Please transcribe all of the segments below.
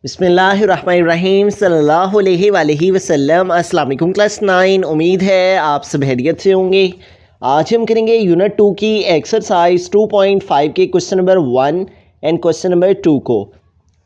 बिस्मिल्लाहिर्रहमानिर्रहीम सल्लल्लाहु अलैहि वसल्लम। अस्सलाम वालेकुम क्लास 9। उम्मीद है आप सब खैरियत से होंगे। आज हम करेंगे यूनिट 2 की एक्सरसाइज 2.5 के question number 1 and question number 2 को।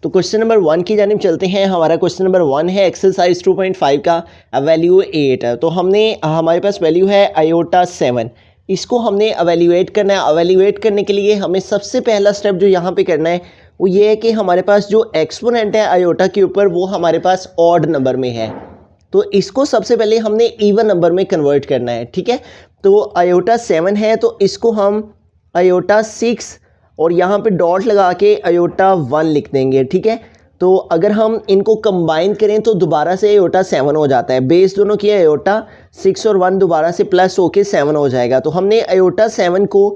तो क्वेश्चन नंबर 1 की जानिब चलते हैं। हमारा क्वेश्चन नंबर 1 है एक्सरसाइज 2.5 का वैल्यू 8 है। तो हमारे पास वैल्यू है आयोटा 7। इसको हमने अवेल्यूएट करना है। अवेल्यूएट करने के लिए हमें सबसे पहला स्टेप जो यहाँ पे करना है वो ये है कि हमारे पास जो एक्सपोनेंट है आयोटा के ऊपर वो हमारे पास ऑड नंबर में है। तो इसको सबसे पहले हमने इवन नंबर में कन्वर्ट करना है। ठीक है, तो आयोटा 7 है तो इसको हम आयोटा 6 और यहाँ पे डॉट लगा के आयोटा 1 लिख देंगे। ठीक है, तो अगर हम इनको कंबाइन करें तो दोबारा से आयोटा 7 हो जाता है। बेस दोनों की आयोटा 6 और 1 दोबारा से प्लस होके 7 हो जाएगा। तो हमने आयोटा 7 को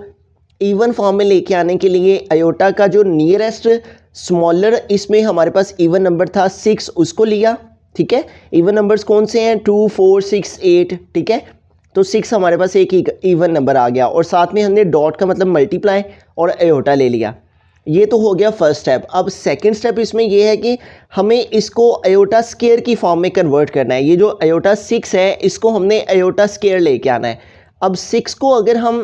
इवन फॉर्म में लेके आने के लिए आयोटा का जो नियरेस्ट स्मॉलर इसमें हमारे पास इवन नंबर था 6, उसको लिया। ठीक है, इवन नंबर्स कौन से हैं 2 4 6 8। ठीक है, तो 6 हमारे पास एक इवन नंबर आ गया और साथ में हमने डॉट का मतलब मल्टीप्लाई और आयोटा ले लिया। ये तो हो गया फर्स्ट स्टेप। अब सेकंड स्टेप इसमें ये है कि हमें इसको आयोटा स्केयर की फॉर्म में कन्वर्ट करना है। ये जो आयोटा 6 है इसको हमने आयोटा स्केयर लेके आना है। अब 6 को अगर हम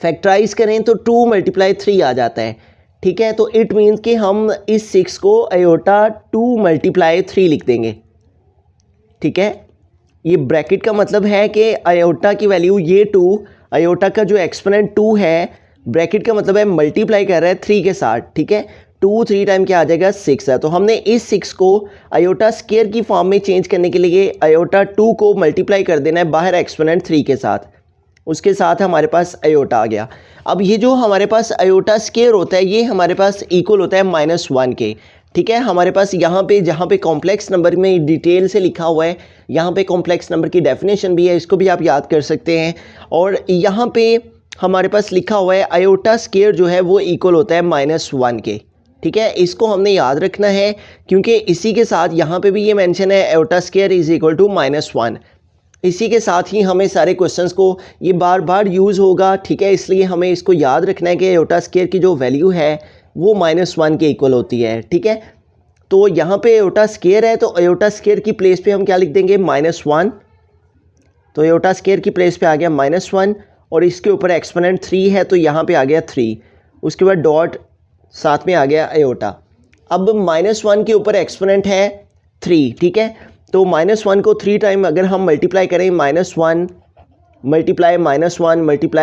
फैक्टराइज करें तो 2 × 3 आ जाता है। ठीक है, तो इट मीन्स कि हम इस 6 को आयोटा 2 × 3 लिख देंगे। ठीक है, ये ब्रैकेट का मतलब है कि आयोटा की वैल्यू ये 2, आयोटा का जो एक्सपोनेंट 2 है, ब्रैकेट का मतलब है मल्टीप्लाई कर रहा है 3 के साथ। ठीक है, 2 3 टाइम क्या आ जाएगा 6 है। तो हमने इस 6 को आयोटा स्केयर की फॉर्म में चेंज करने के लिए आयोटा 2 को मल्टीप्लाई कर देना है बाहर एक्सपोनेंट 3 के साथ। उसके साथ हमारे पास आयोटा आ गया। अब ये जो हमारे पास आयोटा स्केयर होता है ये हमारे पास इक्वल होता है -1 के। ठीक है, हमारे पास यहाँ पे जहाँ पे कॉम्प्लेक्स नंबर में डिटेल से लिखा हुआ है, यहाँ पे कॉम्प्लेक्स नंबर की डेफिनेशन भी है, इसको भी आप याद कर सकते हैं। और यहाँ पे हमारे पास लिखा हुआ है आयोटा स्केयर जो है वो इक्वल होता है -1 के। ठीक है, इसको हमने याद रखना है क्योंकि इसी के साथ यहाँ पे भी ये मेंशन है iota square is equal to -1। इसी के साथ ही हमें सारे क्वेश्चंस को ये बार बार यूज़ होगा। ठीक है, इसलिए हमें इसको याद रखना है कि आयोटा स्केयर की जो वैल्यू है वो -1 के इक्वल होती है। ठीक है, तो यहाँ पे आयोटा स्केयर है तो आयोटा स्केयर की प्लेस पे हम क्या लिख देंगे -1। तो आयोटा स्केयर की प्लेस पे आ गया -1 और इसके ऊपर एक्सपोनेंट 3 है तो यहाँ पे आ गया 3। उसके बाद डॉट साथ में आ गया आयोटा। अब -1 के ऊपर एक्सपोनेंट है 3। ठीक है, तो -1 को 3 टाइम अगर हम मल्टीप्लाई करें -1 ×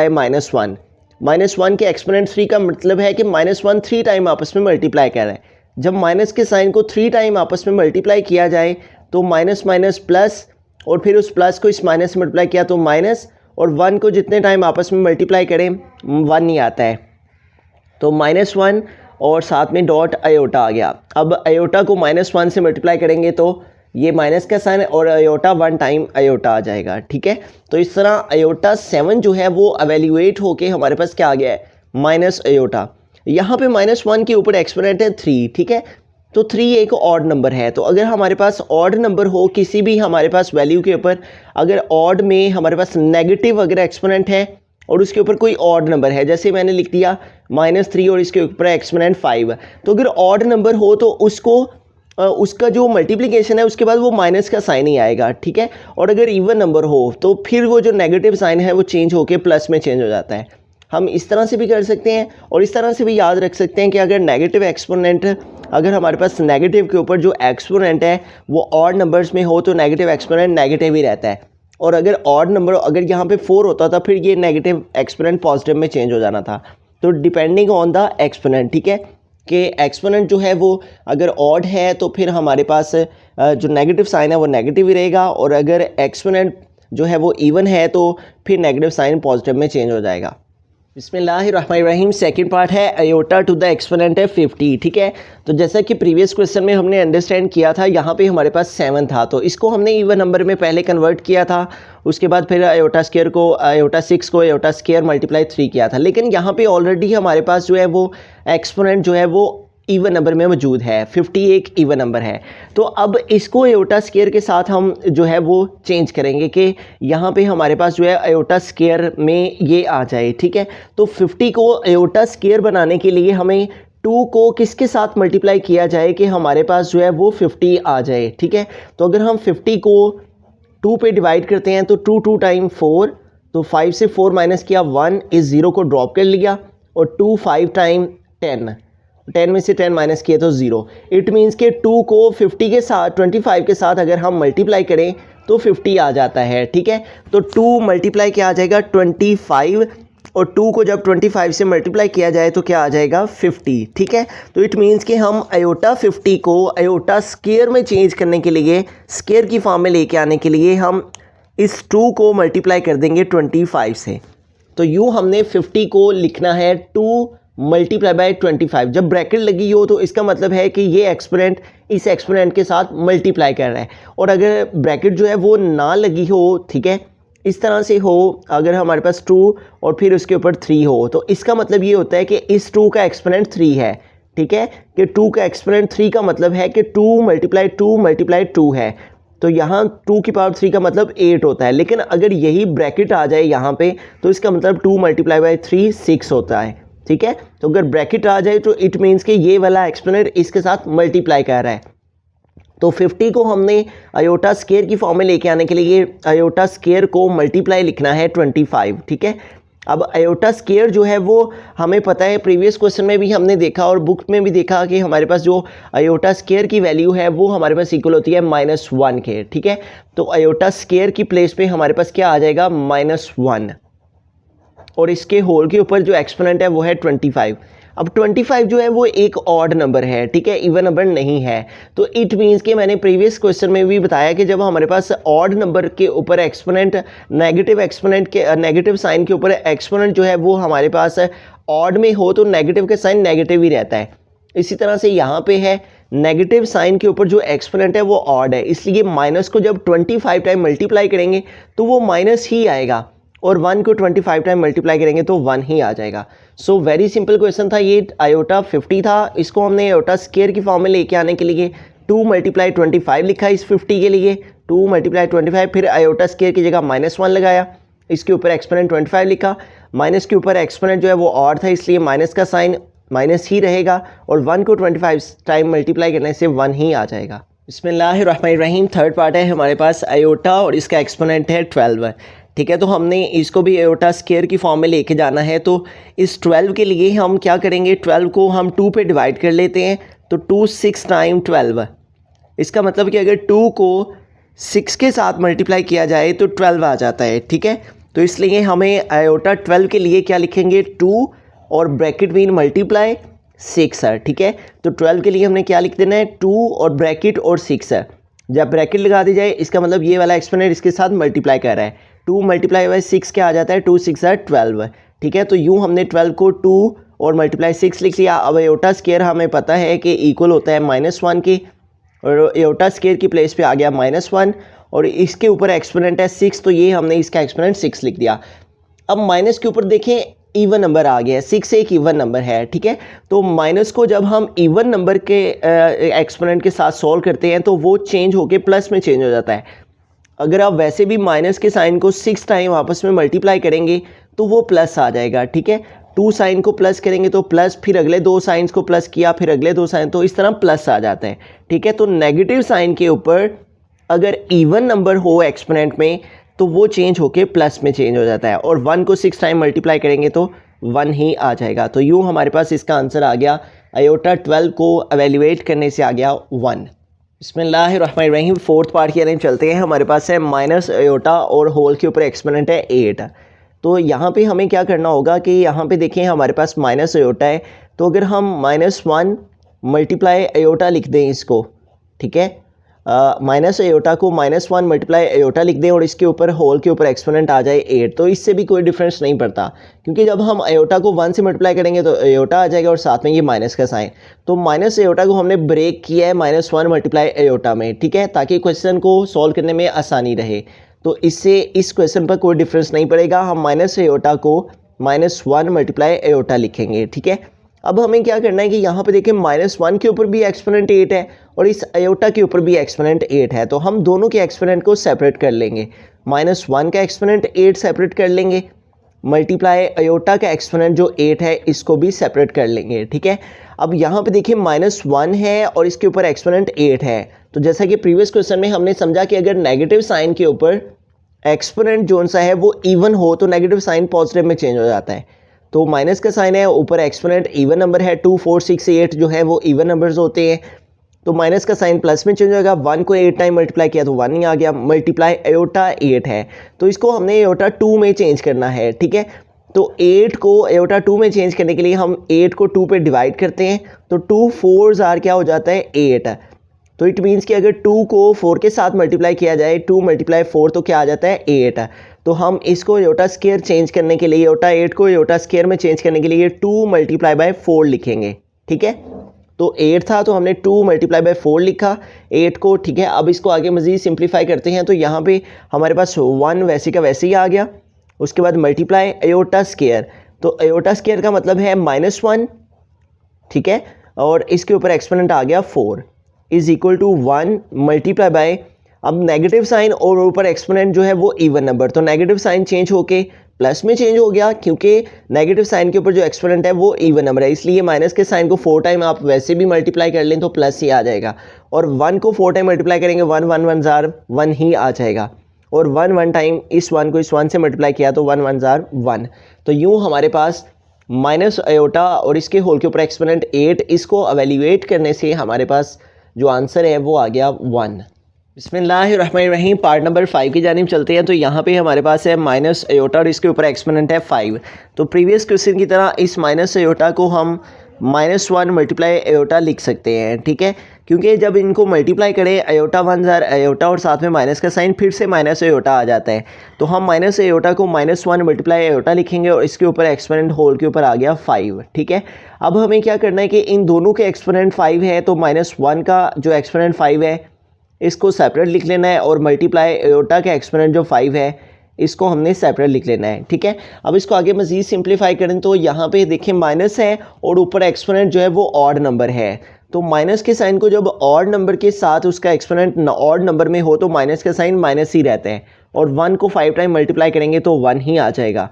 -1 -1 के एक्सपोनेंट 3 का मतलब है कि -1 3 टाइम आपस में मल्टीप्लाई कर रहा है। जब माइनस के साइन को 3 टाइम आपस में मल्टीप्लाई किया जाए तो माइनस माइनस प्लस और फिर उस प्लस को इस माइनस से मल्टीप्लाई किया तो माइनस, और 1 को जितने टाइम आपस में मल्टीप्लाई करें 1 ही आता है। तो -1 और साथ में डॉट आयोटा आ गया। अब आयोटा को -1 से मल्टीप्लाई करेंगे तो ये माइनस का साइन और आयोटा 1 टाइम आयोटा आ जाएगा। ठीक है, तो इस तरह आयोटा 7 जो है वो एवेल्यूएट होके हमारे पास क्या आ गया है माइनस आयोटा। यहाँ पे -1 के ऊपर एक्सपोनेंट है 3। ठीक है, तो 3 एक ऑड नंबर है। तो अगर हमारे पास ऑड नंबर हो किसी भी हमारे पास वैल्यू के ऊपर, अगर ऑड में हमारे पास नेगेटिव अगर एक्सपोनेंट है और उसके ऊपर कोई ऑड नंबर है, जैसे मैंने लिख दिया -3 और इसके ऊपर एक्सपोनेंट 5, तो अगर ऑड नंबर हो तो उसका जो मल्टीप्लिकेशन है उसके बाद वो माइनस का साइन ही आएगा। ठीक है, और अगर इवन नंबर हो तो फिर वो जो नेगेटिव साइन है वो चेंज होके प्लस में चेंज हो जाता है। हम इस तरह से भी कर सकते हैं और इस तरह से भी याद रख सकते हैं कि अगर नेगेटिव एक्सपोनेंट, अगर हमारे पास नेगेटिव के ऊपर जो एक्सपोनेंट है वो ऑड नंबर्स में हो तो नेगेटिव एक्सपोनेंट नेगेटिव ही रहता है। और अगर ऑड नंबर, अगर यहाँ पे 4 होता था फिर ये नेगेटिव एक्सपोनेंट पॉजिटिव में चेंज हो जाना था। तो डिपेंडिंग ऑन द एक्सपोनेंट। ठीक है, कि एक्सपोनेंट जो है वो अगर ऑड है तो फिर हमारे पास जो नेगेटिव साइन है वो नेगेटिव ही रहेगा, और अगर एक्सपोनेंट जो है वो इवन है तो फिर नेगेटिव साइन पॉजिटिव में चेंज हो जाएगा। बिस्मिल्लाहिर्रहमानिर्रहीम। सेकंड पार्ट है आयोटा टू द एक्सपोनेंट है 50। ठीक है, तो जैसा कि प्रीवियस क्वेश्चन में हमने अंडरस्टैंड किया था, यहाँ पे हमारे पास 7 था तो इसको हमने इवन नंबर में पहले कन्वर्ट किया था। उसके बाद फिर आयोटा 6 को आयोटा स्केयर मल्टीप्लाई 3 किया था। लेकिन यहाँ पे ऑलरेडी हमारे पास जो है वो एक्सपोनेंट जो है वो इवन नंबर में मौजूद है। 50 एक इवन नंबर है। तो अब इसको आयोटा स्केयर के साथ हम जो है वो चेंज करेंगे कि यहाँ पे हमारे पास जो है आयोटा स्केयर में ये आ जाए। ठीक है, तो 50 को आयोटा स्केयर बनाने के लिए हमें 2 को किसके साथ मल्टीप्लाई किया जाए कि हमारे पास जो है वो 50 आ जाए, ठीक है। तो अगर हम 50 को 2 पे डिवाइड करते हैं तो 2 टाइम 4, तो 5 से 4 माइनस किया 1, इस 0 को ड्रॉप कर लिया, और 2 5 टाइम 10 में से 10 माइनस किए तो 0। इट मीन्स के 2 को 50 के साथ 25 के साथ अगर हम मल्टीप्लाई करें तो 50 आ जाता है, ठीक है। तो 2 मल्टीप्लाई क्या आ जाएगा 25, और 2 को जब 25 से मल्टीप्लाई किया जाए तो क्या आ जाएगा 50, ठीक है। तो इट मीन्स कि हम आयोटा 50 को आयोटा स्केयर में चेंज करने के लिए, स्केयर की फॉर्म में लेके आने के लिए हम इस 2 को मल्टीप्लाई कर देंगे 25 से। तो यूँ हमने 50 को लिखना है 2 मल्टीप्लाई बाय 25। जब ब्रैकेट लगी हो तो इसका मतलब है कि ये एक्सपोनेंट इस एक्सपोनेंट के साथ मल्टीप्लाई कर रहा है, और अगर ब्रैकेट जो है वो ना लगी हो, ठीक है, इस तरह से हो, अगर हमारे पास 2 और फिर उसके ऊपर 3 हो, तो इसका मतलब ये होता है कि इस 2 का एक्सपोनेंट 3 है, ठीक है, कि 2 का एक्सपोनेंट 3 का मतलब है कि 2 मल्टीप्लाई 2 है। तो यहाँ 2 की पावर 3 का मतलब 8 होता है, लेकिन अगर यही ब्रैकेट आ जाए यहाँ पे तो इसका मतलब 2 मल्टीप्लाई बाय 3 6 होता है, ठीक है। तो अगर ब्रैकेट आ जाए तो इट मीन्स कि ये वाला एक्सपोनेंट इसके साथ मल्टीप्लाई कर रहा है। तो 50 को हमने आयोटा स्केयर की फॉर्म में लेके आने के लिए आयोटा स्केयर को मल्टीप्लाई लिखना है 25, ठीक है। अब आयोटा स्केयर जो है वो हमें पता है, प्रीवियस क्वेश्चन में भी हमने देखा और बुक में भी देखा कि हमारे पास जो आयोटा स्केयर की वैल्यू है वो हमारे पास इक्वल होती है -1 के, ठीक है। तो आयोटा स्केयर की प्लेस पे हमारे पास क्या आ जाएगा -1, और इसके होल के ऊपर जो एक्सपोनेंट है वो है 25। अब 25 जो है वो एक ऑड नंबर है, ठीक है, इवन नंबर नहीं है। तो इट मीन्स कि मैंने प्रीवियस क्वेश्चन में भी बताया कि जब हमारे पास ऑड नंबर के ऊपर एक्सपोनेंट, नेगेटिव एक्सपोनेंट के नेगेटिव साइन के ऊपर एक्सपोनेंट जो है वो हमारे पास ऑड में हो तो नेगेटिव का साइन नेगेटिव ही रहता है। इसी तरह से यहाँ पे है नेगेटिव साइन के ऊपर जो एक्सपोनेंट है वो ऑड है, इसलिए माइनस को जब 25 टाइम मल्टीप्लाई करेंगे तो वो माइनस ही आएगा, और 1 को 25 टाइम मल्टीप्लाई करेंगे तो 1 ही आ जाएगा। सो वेरी सिंपल क्वेश्चन था ये। आयोटा 50 था, इसको हमने आयोटा स्केयर की फॉर्म में लेके आने के लिए 2 मल्टीप्लाई 25 लिखा इस 50 के लिए, 2 मल्टीप्लाई 25, फिर आयोटा स्केयर की जगह -1 लगाया, इसके ऊपर एक्सपोनेंट 25 लिखा, माइनस के ऊपर एक्सपोनेंट जो है वो ऑड था इसलिए माइनस का साइन माइनस ही रहेगा, और 1 को 25 टाइम मल्टीप्लाई करने से 1 ही आ जाएगा। बिस्मिल्लाहिर्रहमानिर्रहीम। थर्ड पार्ट है हमारे पास आयोटा और इसका एक्सपोनेंट है 12, ठीक है। तो हमने इसको भी आयोटा स्केयर की फॉर्म में लेके जाना है। तो इस 12 के लिए हम क्या करेंगे, 12 को हम 2 पे डिवाइड कर लेते हैं, तो 2 6 टाइम 12, इसका मतलब कि अगर 2 को 6 के साथ मल्टीप्लाई किया जाए तो 12 आ जाता है, ठीक है। तो इसलिए हमें आयोटा 12 के लिए क्या लिखेंगे 2 और ब्रैकेट में मल्टीप्लाई 6 है, ठीक है। तो 12 के लिए हमने क्या लिख देना है 2 और ब्रैकेट और 6 है। जब ब्रैकेट लगा दी जाए इसका मतलब ये वाला एक्सपोनेंट इसके साथ मल्टीप्लाई कर रहा है, 2 मल्टीप्लाई बाय 6 क्या आ जाता है 2 6 है 12, ठीक है। तो यूँ हमने 12 को 2 और मल्टीप्लाई 6 लिख लिया। अब आयोटा स्केयर हमें पता है कि इक्वल होता है -1 की, और आयोटा स्केयर की प्लेस पे आ गया -1, और इसके ऊपर एक्सपोनेंट है 6, तो ये हमने इसका एक्सपोनेंट 6 लिख दिया। अब माइनस के ऊपर देखें इवन नंबर आ गया है, 6 एक इवन नंबर है, ठीक है। तो माइनस को जब हम इवन नंबर के एक्सपोनेंट के साथ सॉल्व करते हैं तो वो चेंज होके प्लस में चेंज हो जाता है। अगर आप वैसे भी माइनस के साइन को 6 टाइम आपस में मल्टीप्लाई करेंगे तो वो प्लस आ जाएगा, ठीक है। 2 साइन को प्लस करेंगे तो प्लस, फिर अगले 2 साइंस को प्लस किया, फिर अगले 2 साइन, तो इस तरह प्लस आ जाता है, ठीक है। तो नेगेटिव साइन के ऊपर अगर इवन नंबर हो एक्सपोनेंट में तो वो चेंज होके प्लस में चेंज हो जाता है, और 1 को 6 टाइम मल्टीप्लाई करेंगे तो 1 ही आ जाएगा। तो यूँ हमारे पास इसका आंसर आ गया, आयोटा 12 को एवेल्यूएट करने से आ गया 1। बिस्मिल्लाहिर्रहमानिर्रहीम। फोर्थ पार्ट की तरफ चलते हैं। हमारे पास है माइनस आयोटा और होल के ऊपर एक्सपोनेंट है 8। तो यहाँ पे हमें क्या करना होगा कि यहाँ पे देखें हमारे पास माइनस आयोटा है, तो अगर हम -1 मल्टीप्लाई आयोटा लिख दें इसको, ठीक है, माइनस आयोटा को -1 मल्टीप्लाई आयोटा लिख दें और इसके ऊपर होल के ऊपर एक्सपोनेंट आ जाए 8, तो इससे भी कोई डिफरेंस नहीं पड़ता, क्योंकि जब हम आयोटा को 1 से मल्टीप्लाई करेंगे तो आयोटा आ जाएगा और साथ में ये माइनस का साइन। तो माइनस आयोटा को हमने ब्रेक किया है -1 मल्टीप्लाई आयोटा में, ठीक है, ताकि क्वेश्चन को सॉल्व करने में आसानी रहे। तो इससे इस क्वेश्चन पर कोई डिफरेंस नहीं पड़ेगा, हम माइनस आयोटा को -1 मल्टीप्लाई आयोटा लिखेंगे, ठीक है। अब हमें क्या करना है कि यहाँ पे देखें -1 के ऊपर भी एक्सपोनेंट 8 है और इस आयोटा के ऊपर भी एक्सपोनेंट 8 है, तो हम दोनों के एक्सपोनेंट को सेपरेट कर लेंगे। -1 का एक्सपोनेंट 8 सेपरेट कर लेंगे, मल्टीप्लाई आयोटा का एक्सपोनेंट जो 8 है इसको भी सेपरेट कर लेंगे, ठीक है। अब यहाँ पे देखिए -1 है और इसके ऊपर एक्सपोनेंट 8 है। तो जैसा कि प्रीवियस क्वेश्चन में हमने समझा कि अगर नेगेटिव साइन के ऊपर एक्सपोनेंट जोन सा है वो इवन हो तो नेगेटिव साइन पॉजिटिव में चेंज हो जाता है। तो माइनस का साइन है, ऊपर एक्सपोनेंट इवन नंबर है, 2 4 6 8 जो है वो इवन नंबर्स होते हैं। तो माइनस का साइन प्लस में चेंज हो जाएगा। 1 को 8 टाइम मल्टीप्लाई किया तो 1 ही आ गया। मल्टीप्लाई एयोटा 8 है तो इसको हमने एयोटा 2 में चेंज करना है, ठीक है। तो 8 को एयोटा 2 में चेंज करने के लिए हम 8 को 2 पे डिवाइड करते हैं तो 2 4 आर क्या हो जाता है 8। तो इट मीन्स कि अगर 2 को 4 के साथ मल्टीप्लाई किया जाए 2 × 4 तो क्या आ जाता है 8। तो हम इसको एयोटा स्क्वायर चेंज करने के लिए एयोटा 8 को एयोटा स्क्वायर में चेंज करने के लिए 2 × 4 लिखेंगे, ठीक है। तो 8 था तो हमने 2 × 4 लिखा 8 को, ठीक है। अब इसको आगे मज़ीद सिंप्लीफाई करते हैं तो यहाँ पे हमारे पास 1 वैसे का वैसे ही आ गया। उसके बाद मल्टीप्लाई एयोटा स्क्वायर, तो एयोटा स्क्वायर का मतलब है -1, ठीक है। और इसके ऊपर एक्सपोनेंट आ गया 4 is equal to 1 multiply by, अब नेगेटिव साइन और ऊपर एक्सपोनेंट जो है वो इवन नंबर, तो नेगेटिव साइन चेंज होके प्लस में चेंज हो गया क्योंकि नेगेटिव साइन के ऊपर जो एक्सपोनेंट है वो इवन नंबर है, इसलिए माइनस के साइन को 4 टाइम आप वैसे भी मल्टीप्लाई कर लें तो प्लस ही आ जाएगा। और 1 को 4 टाइम मल्टीप्लाई करेंगे 1 1 1 जार 1 ही आ जाएगा। और 1 1 टाइम इस 1 को इस 1 से मल्टीप्लाई किया तो 1 1 जार 1। तो यूँ हमारे पास माइनस एयोटा और इसके होल के ऊपर एक्सपोनेंट 8, इसको एवेल्यूएट करने से हमारे पास जो आंसर है वो आ गया 1। बिस्मिल्लाहिर्रहमानिर्रहीम, पार्ट नंबर 5 की जानिब चलते हैं। तो यहाँ पे हमारे पास है माइनस एयोटा और इसके ऊपर एक्सपोनेंट है 5। तो प्रीवियस क्वेश्चन की तरह इस माइनस एयोटा को हम -1 मल्टीप्लाई एयोटा लिख सकते हैं, ठीक है। क्योंकि जब इनको मल्टीप्लाई करें एयोटा 1 जार एयोटा और साथ में माइनस का साइन फिर से माइनस एयोटा आ जाता है। तो हम माइनस एयोटा को -1 मल्टीप्लाई एयोटा लिखेंगे और इसके ऊपर एक्सपोनेंट होल के ऊपर आ गया 5, ठीक है। अब हमें क्या करना है कि इन दोनों के एक्सपोनेंट 5 है तो -1 का जो एक्सपोनेंट 5 है इसको सेपरेट लिख लेना है और मल्टीप्लाई एयोटा का एक्सपोनेंट जो 5 है इसको हमने सेपरेट लिख लेना है, ठीक है। अब इसको आगे मज़ीद सिंप्लीफाई करें तो यहाँ पे देखिए माइनस है और ऊपर एक्सपोनेंट जो है वो ऑड नंबर है। तो माइनस के साइन को जब ऑड नंबर के साथ उसका एक्सपोनेंट ऑड नंबर में हो तो माइनस का साइन माइनस ही रहता है। और 1 को 5 टाइम मल्टीप्लाई करेंगे तो 1 ही आ जाएगा।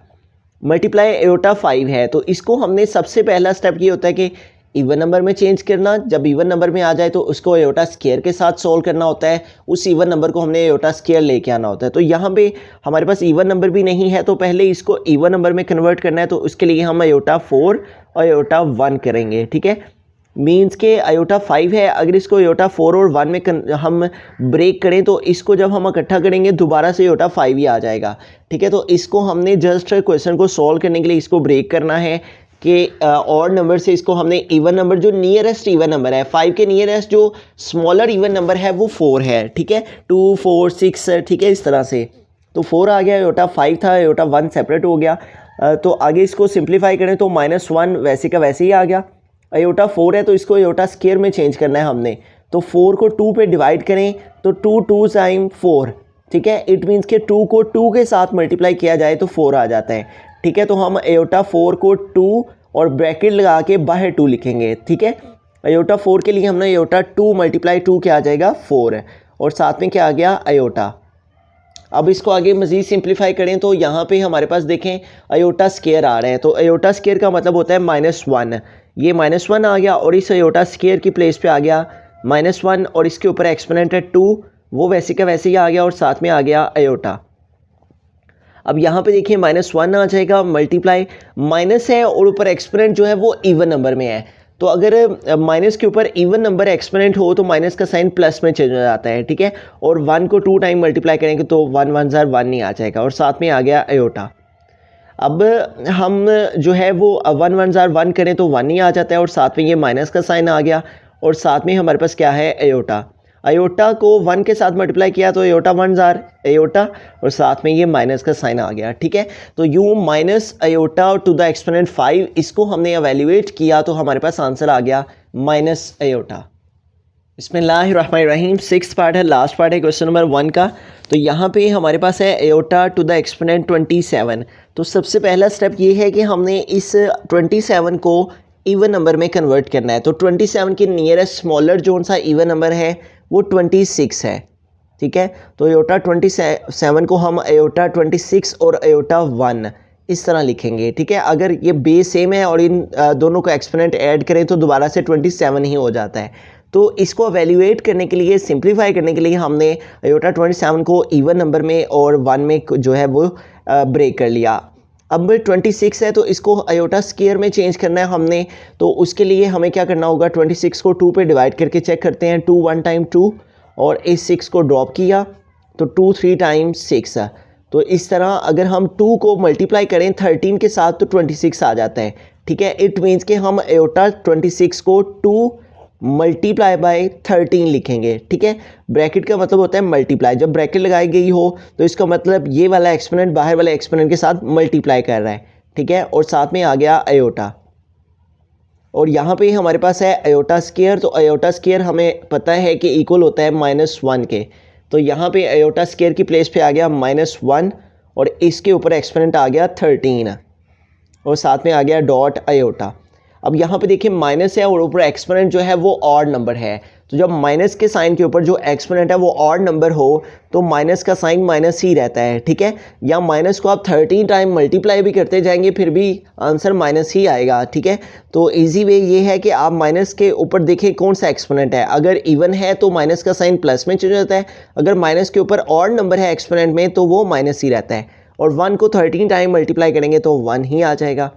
मल्टीप्लाई एयोटा 5 है तो इसको हमने सबसे पहला स्टेप ये होता है कि इवन नंबर में चेंज करना। जब इवन नंबर में आ जाए तो उसको एयोटा स्क्वायर के साथ सोल्व करना होता है, उस इवन नंबर को हमने एयोटा स्क्वायर लेके आना होता है। तो यहाँ पे हमारे पास इवन नंबर भी नहीं है तो पहले इसको इवन नंबर में कन्वर्ट करना है, तो उसके लिए हम एयोटा 4 और एयोटा 1 करेंगे, ठीक है। मीन्स के एयोटा 5 है, अगर इसको एयोटा 4 और 1 में हम ब्रेक करें तो इसको जब हम इकट्ठा करेंगे दोबारा से एयोटा 5 ही आ जाएगा, ठीक है। तो इसको हमने जस्ट क्वेश्चन को सॉल्व करने के लिए इसको ब्रेक करना है कि ऑड नंबर से इसको हमने इवन नंबर जो नियरेस्ट इवन नंबर है 5 के नियरेस्ट जो स्मॉलर इवन नंबर है वो 4 है, ठीक है। 2 4 6, ठीक है, इस तरह से। तो 4 आ गया, एयोटा 5 था, एयोटा 1 सेपरेट हो गया। तो आगे इसको सिंप्लीफाई करें तो -1 वैसे का वैसे ही आ गया। एयोटा 4 है तो इसको एयोटा स्क्वायर में चेंज करना है हमने। तो 4 को 2 पे डिवाइड करें तो 2 2 टाइम 4, ठीक है। इट मीन्स के 2 को 2 के साथ मल्टीप्लाई किया जाए तो 4 आ जाता है, ठीक है। तो हम एयोटा 4 को 2 और ब्रैकेट लगा के बाहर 2 लिखेंगे, ठीक है। एयोटा 4 के लिए हमने एयोटा 2 × 2 क्या आ जाएगा 4 और साथ में क्या आ गया एयोटा। अब इसको आगे मज़ीद सिंप्लीफाई करें तो यहाँ पे हमारे पास देखें एयोटा स्क्वायर आ रहे हैं। तो एयोटा स्क्वायर का मतलब होता है -1, ये -1 आ गया और इस एयोटा स्क्वायर की प्लेस पे आ गया -1 और इसके ऊपर एक्सपोनेंट है 2, वो वैसे का वैसे ही आ गया और साथ में आ गया एयोटा। अब यहाँ पे देखिए -1 आ जाएगा, मल्टीप्लाई माइनस है और ऊपर एक्सपोनेंट जो है वो इवन नंबर में है। तो अगर माइनस के ऊपर इवन नंबर एक्सपोनेंट हो तो माइनस का साइन प्लस में चेंज हो जाता है, ठीक है। और 1 को 2 टाइम मल्टीप्लाई करेंगे तो 1 1 जार 1 नहीं आ जाएगा और साथ में आ गया एयोटा। अब हम जो है वो 1 1 जार 1 करें तो 1 ही आ जाता है और साथ में ये माइनस का साइन आ गया और साथ में हमारे पास क्या है एयोटा। एयोटा को 1 के साथ मल्टीप्लाई किया तो एयोटा 1 जार एयोटा और साथ में ये माइनस का साइन आ गया, ठीक है। तो यूँ minus iota to the exponent 5 इसको हमने एवेल्यूएट किया तो हमारे पास आंसर आ गया माइनस एयोटा। बिस्मिल्लाहिर्रहमानिर्रहीम, 6th पार्ट है, लास्ट पार्ट है क्वेश्चन नंबर 1 का। तो यहाँ पे हमारे पास है एयोटा टू द एक्सपोनेंट 27। तो सबसे पहला स्टेप ये है कि हमने इस 27 को इवन नंबर में कन्वर्ट करना है। तो 27 के नियरेस्ट स्मॉलर जोन सा इवन नंबर है वो 26 है, ठीक है। तो एयोटा 27 को हम एयोटा 26 और एयोटा 1 इस तरह लिखेंगे, ठीक है। अगर ये बेस सेम है और इन दोनों को एक्सपोनेंट ऐड करें तो दोबारा से 27 ही हो जाता है। तो इसको एवेल्यूएट करने के लिए, सिंप्लीफाई करने के लिए हमने आयोटा 27 को इवन नंबर में और 1 में जो है वो ब्रेक कर लिया। अब 26 है तो इसको आयोटा स्क्वायर में चेंज करना है हमने, तो उसके लिए हमें क्या करना होगा, 26 को 2 पे डिवाइड करके चेक करते हैं। 2 1 टाइम 2 और इस 6 को ड्रॉप किया तो 2 3 टाइम 6 है। तो इस तरह अगर हम 2 को मल्टीप्लाई करें 13 के साथ तो 26 आ जाता है, ठीक है। इट मीन्स कि हम आयोटा 26 को 2 मल्टीप्लाई बाय 13 लिखेंगे, ठीक है। ब्रैकेट का मतलब होता है मल्टीप्लाई, जब ब्रैकेट लगाई गई हो तो इसका मतलब ये वाला एक्सपोनेंट बाहर वाले एक्सपोनेंट के साथ मल्टीप्लाई कर रहा है, ठीक है। और साथ में आ गया आयोटा, और यहाँ पे हमारे पास है आयोटा स्क्वायर। तो आयोटा स्क्वायर हमें पता है कि इक्वल होता है -1 के, तो यहाँ पे आयोटा स्क्वायर की प्लेस पे आ गया -1 और इसके ऊपर एक्सपोनेंट आ गया 13 और साथ में आ गया डॉट आयोटा। अब यहाँ पे देखिए माइनस है और ऊपर एक्सपोनेंट जो है वो ऑड नंबर है, तो जब माइनस के साइन के ऊपर जो एक्सपोनेंट है वो ऑड नंबर हो तो माइनस का साइन माइनस ही रहता है, ठीक है। या माइनस को आप 13 टाइम मल्टीप्लाई भी करते जाएंगे फिर भी आंसर माइनस ही आएगा, ठीक है। तो इजी वे ये है कि आप माइनस के ऊपर देखें कौन सा एक्सपोनेंट है। अगर इवन है तो माइनस का साइन प्लस में चेंज होता है, अगर माइनस के ऊपर ऑड नंबर है एक्सपोनेंट में तो वो माइनस ही रहता है। और 1 को 13 टाइम मल्टीप्लाई करेंगे तो 1 ही आ जाएगा,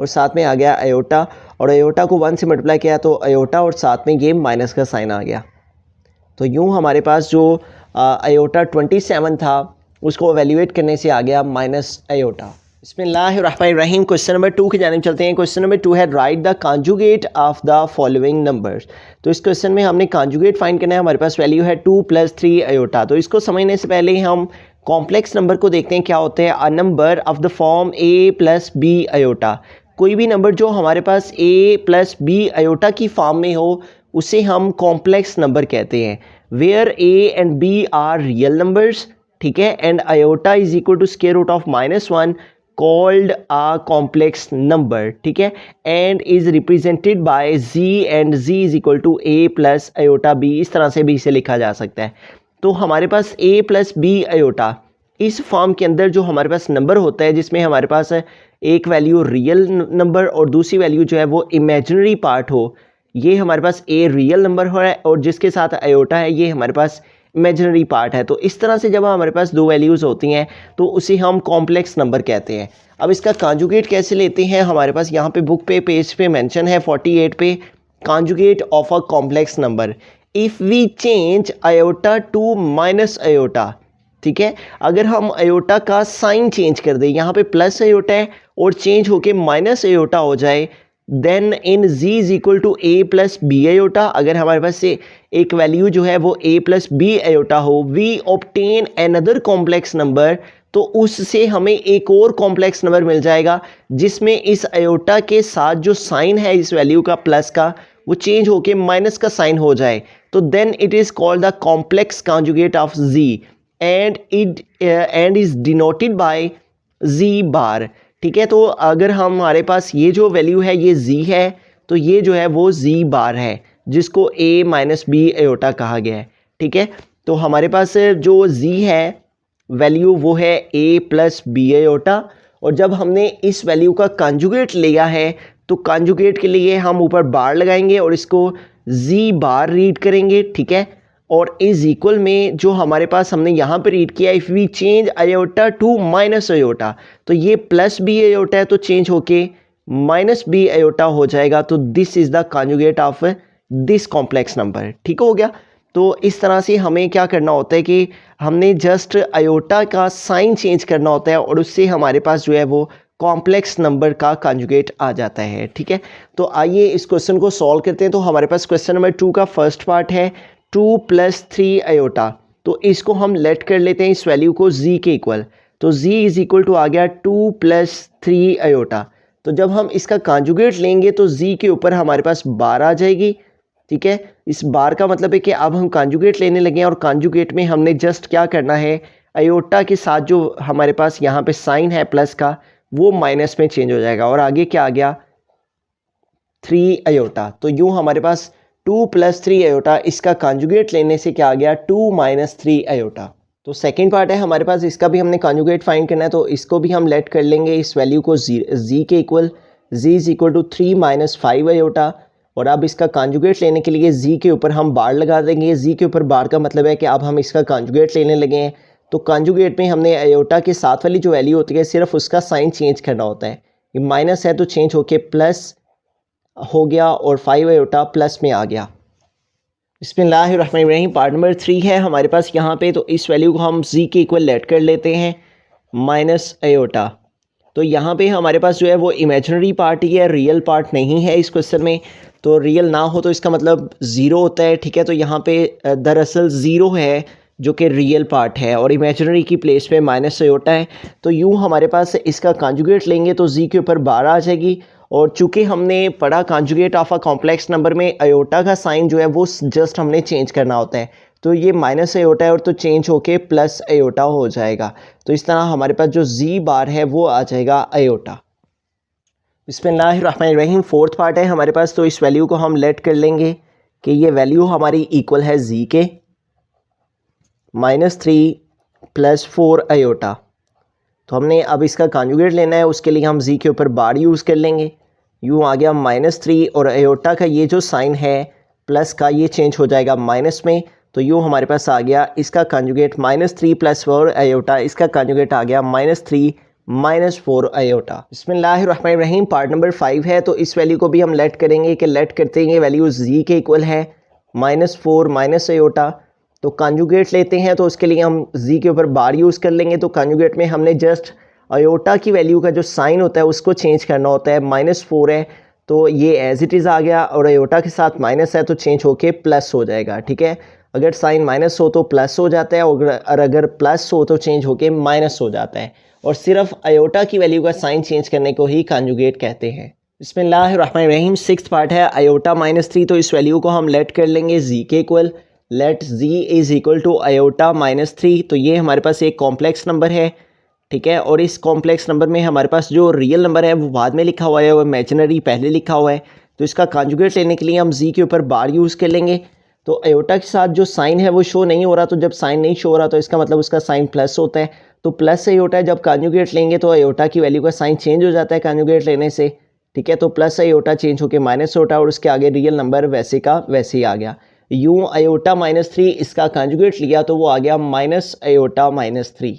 और साथ में आ गया आयोटा, और आयोटा को 1 से मल्टीप्लाई किया तो आयोटा और साथ में ये माइनस का साइन आ गया। तो यूँ हमारे पास जो आयोटा 27 था उसको एवेल्यूएट करने से आ गया माइनस आयोटा। बिस्मिल्लाहिर्रहमानिर्रहीम। क्वेश्चन नंबर 2 की जानिब चलते हैं। क्वेश्चन नंबर 2 है right the conjugate of the following numbers. तो इस क्वेश्चन में हमने कॉन्जुगेट फाइंड करना है। हमारे पास वैल्यू है 2 + 3 आयोटा। तो इसको समझने से पहले हम कॉम्प्लेक्स नंबर को देखते हैं क्या होते हैं। A number of the form a + b iota, कोई भी नंबर जो हमारे पास a + b आयोटा की फॉर्म में हो उसे हम कॉम्प्लेक्स नंबर कहते हैं। Where a and b are real numbers, ठीक है, and iota is equal to square root of -1 called a complex number, ठीक है, and is represented by z and z is equal to a + iota b। इस तरह से भी इसे लिखा जा सकता है। तो हमारे पास a + b आयोटा इस फॉर्म के अंदर जो हमारे पास नंबर होता है जिसमें हमारे पास एक वैल्यू रियल नंबर और दूसरी वैल्यू जो है वो इमेजिनरी पार्ट हो, ये हमारे पास a रियल नंबर है और जिसके साथ आयोटा है ये हमारे पास इमेजिनरी पार्ट है। तो इस तरह से जब हमारे पास दो वैल्यूज़ होती हैं तो उसे हम कॉम्प्लेक्स नंबर कहते हैं। अब इसका कॉन्जुगेट कैसे लेते हैं, हमारे पास यहाँ पे बुक पे पेज पे मेंशन है 48 पे, conjugate of a complex number if we change iota to minus iota, ठीक है। अगर हम आयोटा का साइन चेंज कर दें, यहाँ पे प्लस आयोटा है और चेंज होके माइनस आयोटा हो जाए, then in z is equal to a + b iota. अगर हमारे पास से एक वैल्यू जो है वो a + b आयोटा हो, we obtain another complex number, तो उससे हमें एक और कॉम्प्लेक्स नंबर मिल जाएगा जिसमें इस आयोटा के साथ जो साइन है इस वैल्यू का प्लस का वो चेंज होके माइनस का साइन हो जाए, तो then it is called the complex conjugate of z and is denoted by z bar, ठीक है। तो अगर हमारे पास ये जो वैल्यू है ये z है तो ये जो है वो z बार है जिसको a - b आयोटा कहा गया है, ठीक है। तो हमारे पास जो z है वैल्यू वो है a + b आयोटा, और जब हमने इस वैल्यू का कॉन्जुगेट लिया है तो कॉन्जुगेट के लिए हम ऊपर बार लगाएंगे और इसको z बार रीड करेंगे, ठीक है। और इज इक्वल में जो हमारे पास हमने यहाँ पे रीड किया if we change iota to minus iota, तो ये + b आयोटा है तो चेंज होके -b आयोटा हो जाएगा। तो this is the conjugate of this complex number, ठीक हो गया। तो इस तरह से हमें क्या करना होता है कि हमने जस्ट आयोटा का साइन चेंज करना होता है और उससे हमारे पास जो है वो कॉम्प्लेक्स नंबर का कॉन्जुगेट आ जाता है, ठीक है। तो आइए इस क्वेश्चन को सॉल्व करते हैं। तो हमारे पास क्वेश्चन नंबर 2 का फर्स्ट पार्ट है 2 + 3 आयोटा। तो इसको हम लेट कर लेते हैं इस वैल्यू को z के इक्वल, तो z इज इक्वल टू आ गया 2 + 3 आयोटा। तो जब हम इसका कॉन्जुगेट लेंगे तो z के ऊपर हमारे पास बार आ जाएगी, ठीक है। इस बार का मतलब है कि अब हम कॉन्जुगेट लेने लगे हैं और कॉन्जुगेट में हमने जस्ट क्या करना है, आयोटा के साथ जो हमारे पास यहाँ पे साइन है प्लस का वो माइनस में चेंज हो जाएगा और आगे क्या आ गया 3 आयोटा। तो यूँ हमारे पास 2 + 3 आयोटा, इसका कॉन्जुगेट लेने से क्या आ गया 2 - 3 आयोटा। तो सेकंड पार्ट है हमारे पास, इसका भी हमने कॉन्जुगेट फाइंड करना है, तो इसको भी हम लेट कर लेंगे इस वैल्यू को जी के equal, z is equal to 3 minus 5 iota. और अब इसका कॉन्जुगेट लेने के लिए जी के ऊपर हम बार लगा देंगे। जी के ऊपर बार का मतलब है कि अब हम इसका कॉन्जुगेट लेने लगे हैं। तो कॉन्जुगेट में हमने आयोटा के साथ वाली जो वैल्यू होती है सिर्फ उसका साइन चेंज करना होता है। ये माइनस है तो चेंज होके प्लस हो गया और 5 आयोटा प्लस में आ गया। बिस्मिल्लाहिर्रहमानिर्रहीम। पार्ट नंबर 3 है हमारे पास यहाँ पे, तो इस वैल्यू को हम जी के इक्वल लेट कर लेते हैं माइनस आयोटा। तो यहाँ पे हमारे पास जो है वो इमेजिनरी पार्ट ही है, रियल पार्ट नहीं है इस क्वेश्चन में। तो रियल ना हो तो इसका मतलब ज़ीरो होता है, ठीक है। तो यहाँ पे दरअसल ज़ीरो है जो कि रियल पार्ट है और इमेजिनरी की प्लेस पे माइनस आयोटा है। तो यूँ हमारे पास इसका कॉन्जुगेट लेंगे तो जी के ऊपर 12 आ जाएगी। और चूँकि हमने पढ़ा conjugate of a complex number में आयोटा का साइन जो है वो जस्ट हमने चेंज करना होता है। तो ये माइनस आयोटा है और तो चेंज होके प्लस आयोटा हो जाएगा। तो इस तरह हमारे पास जो जी बार है वो आ जाएगा आयोटा। बिस्मिल्लाहिर्रहमानिर्रहीम। फोर्थ पार्ट है हमारे पास, तो इस वैल्यू को हम लेट कर लेंगे कि ये वैल्यू हमारी इक्वल है जी के -3 + 4 आयोटा। तो हमने अब इसका कॉन्जुगेट लेना है, उसके लिए हम जी के ऊपर बार यूज़ कर लेंगे। यूँ आ गया -3 और आयोटा का ये जो साइन है प्लस का ये चेंज हो जाएगा माइनस में। तो यूँ हमारे पास आ गया इसका कॉन्जुगेट -3 + 4 आयोटा, इसका कॉन्जुगेट आ गया -3 - 4 आयोटा। बिस्मिल्लाहिर्रहमानिर्रहीम। पार्ट नंबर 5 है, तो इस वैल्यू को भी हम लेट करेंगे कि लेट करते हैं वैल्यू जी के इक्वल है -4 - आयोटा। तो कॉन्जुगेट लेते हैं तो उसके लिए हम जी के ऊपर बार यूज़ कर लेंगे। तो कॉन्जुगेट में हमने जस्ट आयोटा की वैल्यू का जो साइन होता है उसको चेंज करना होता है। -4 है तो ये एज इट इज़ आ गया और आयोटा के साथ माइनस है तो चेंज होके प्लस हो जाएगा, ठीक है। अगर साइन माइनस हो तो प्लस हो जाता है और अगर प्लस हो तो चेंज होके माइनस हो जाता है। और सिर्फ आयोटा की वैल्यू का साइन चेंज करने को ही कॉन्जुगेट कहते हैं। बिस्मिल्लाहिर्रहमानिर्रहीम। सिक्स्थ पार्ट है आयोटा -3। तो इस वैल्यू को हम लेट कर लेंगे जी के equal, let z is equal to iota -3। तो ये हमारे पास एक कॉम्प्लेक्स नंबर है, ठीक है। और इस कॉम्प्लेक्स नंबर में हमारे पास जो रियल नंबर है वो बाद में लिखा हुआ है, वो इमेजिनरी पहले लिखा हुआ है। तो इसका कॉन्जुगेट लेने के लिए हम जी के ऊपर बार यूज़ कर लेंगे। तो आयोटा के साथ जो साइन है वो शो नहीं हो रहा, तो जब साइन नहीं शो हो रहा तो इसका मतलब उसका साइन प्लस होता है। तो प्लस आयोटा है, जब कॉन्जुगेट लेंगे तो आयोटा की वैल्यू का साइन चेंज हो जाता है कॉन्जुगेट लेने से, ठीक है। तो प्लस आयोटा चेंज होकर माइनस होता है और उसके आगे रियल नंबर वैसे का वैसे ही आ गया। यूँ आयोटा -3 इसका कॉन्जुगेट लिया तो वो आ गया -आयोटा -3।